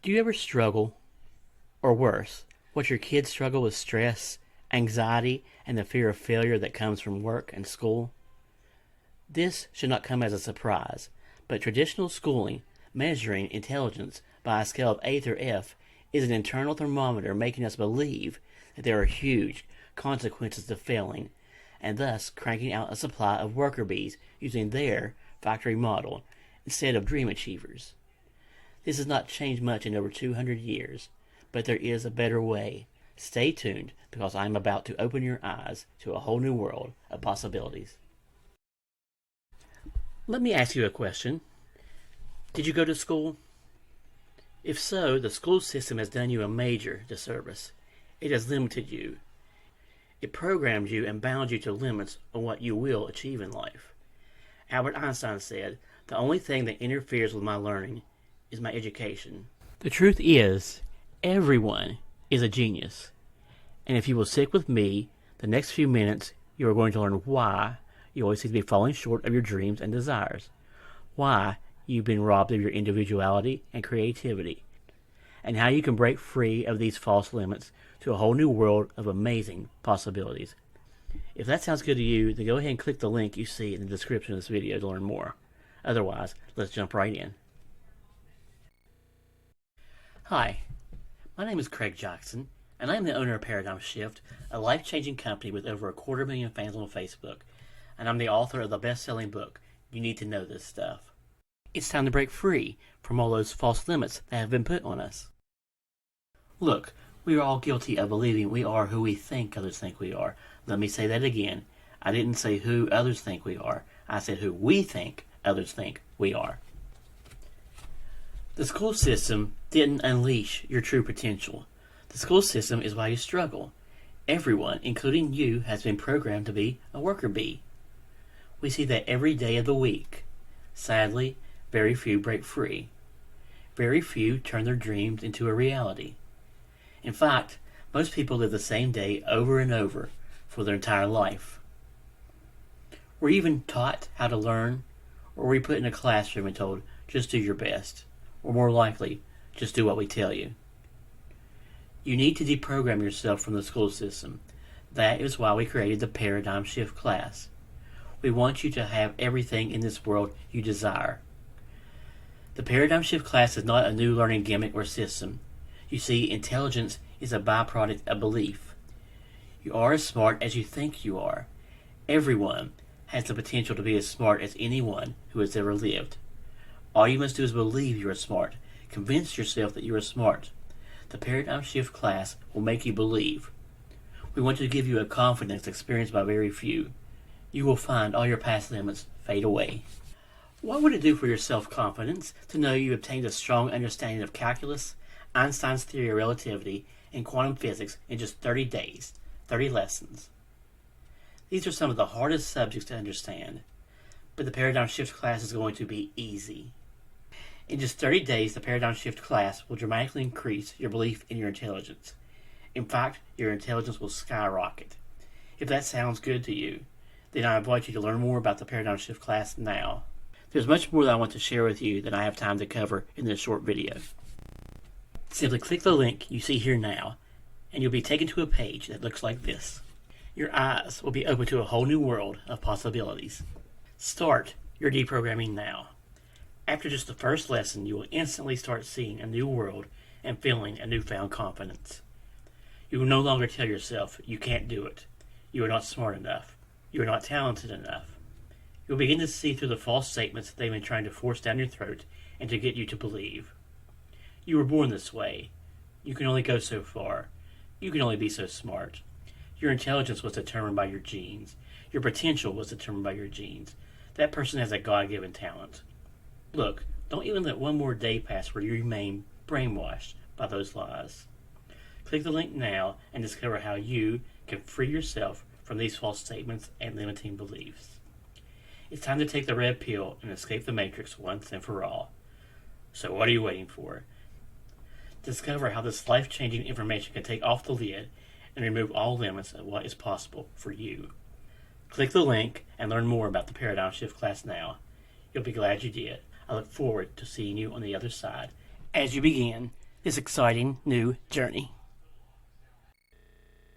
Do you ever struggle, or worse, watch your kids struggle with stress, anxiety, and the fear of failure that comes from work and school? This should not come as a surprise, but traditional schooling, measuring intelligence by a scale of A through F, is an internal thermometer making us believe that there are huge consequences to failing, and thus cranking out a supply of worker bees using their factory model instead of dream achievers. This has not changed much in over 200 years, but there is a better way. Stay tuned because I am about to open your eyes to a whole new world of possibilities. Let me ask you a question. Did you go to school? If so, the school system has done you a major disservice. It has limited you. It programmed you and bound you to limits on what you will achieve in life. Albert Einstein said, "The only thing that interferes with my learning is my education." The truth is, everyone is a genius. And if you will stick with me, the next few minutes you are going to learn why you always seem to be falling short of your dreams and desires, why you've been robbed of your individuality and creativity, and how you can break free of these false limits to a whole new world of amazing possibilities. If that sounds good to you, then go ahead and click the link you see in the description of this video to learn more. Otherwise, let's jump right in. Hi, my name is Craig Jackson, and I am the owner of Paradigm Shift, a life-changing company with over 250,000 fans on Facebook, and I'm the author of the best-selling book, You Need to Know This Stuff. It's time to break free from all those false limits that have been put on us. Look, we are all guilty of believing we are who we think others think we are. Let me say that again. I didn't say who others think we are. I said who we think others think we are. The school system didn't unleash your true potential. The school system is why you struggle. Everyone, including you, has been programmed to be a worker bee. We see that every day of the week. Sadly, very few break free. Very few turn their dreams into a reality. In fact, most people live the same day over and over for their entire life. We're even taught how to learn, or we're put in a classroom and told, just do your best, or more likely, just do what we tell you. You need to deprogram yourself from the school system. That is why we created the Paradigm Shift class. We want you to have everything in this world you desire. The Paradigm Shift class is not a new learning gimmick or system. You see, intelligence is a byproduct of belief. You are as smart as you think you are. Everyone has the potential to be as smart as anyone who has ever lived. All you must do is believe you are smart. Convince yourself that you are smart. The Paradigm Shift class will make you believe. We want to give you a confidence experienced by very few. You will find all your past limits fade away. What would it do for your self-confidence to know you obtained a strong understanding of calculus, Einstein's theory of relativity, and quantum physics in just 30 days, 30 lessons? These are some of the hardest subjects to understand, but the Paradigm Shift class is going to be easy. In just 30 days, the Paradigm Shift class will dramatically increase your belief in your intelligence. In fact, your intelligence will skyrocket. If that sounds good to you, then I invite you to learn more about the Paradigm Shift class now. There's much more that I want to share with you than I have time to cover in this short video. Simply click the link you see here now, and you'll be taken to a page that looks like this. Your eyes will be open to a whole new world of possibilities. Start your deprogramming now. After just the first lesson, you will instantly start seeing a new world and feeling a newfound confidence. You will no longer tell yourself you can't do it, you are not smart enough, you are not talented enough. You'll begin to see through the false statements they've been trying to force down your throat and to get you to believe. You were born this way. You can only go so far. You can only be so smart. Your intelligence was determined by your genes. Your potential was determined by your genes. That person has a God-given talent. Look, don't even let one more day pass where you remain brainwashed by those lies. Click the link now and discover how you can free yourself from these false statements and limiting beliefs. It's time to take the red pill and escape the matrix once and for all. So what are you waiting for? Discover how this life-changing information can take off the lid and remove all limits of what is possible for you. Click the link and learn more about the Paradigm Shift class now. You'll be glad you did. I look forward to seeing you on the other side as you begin this exciting new journey.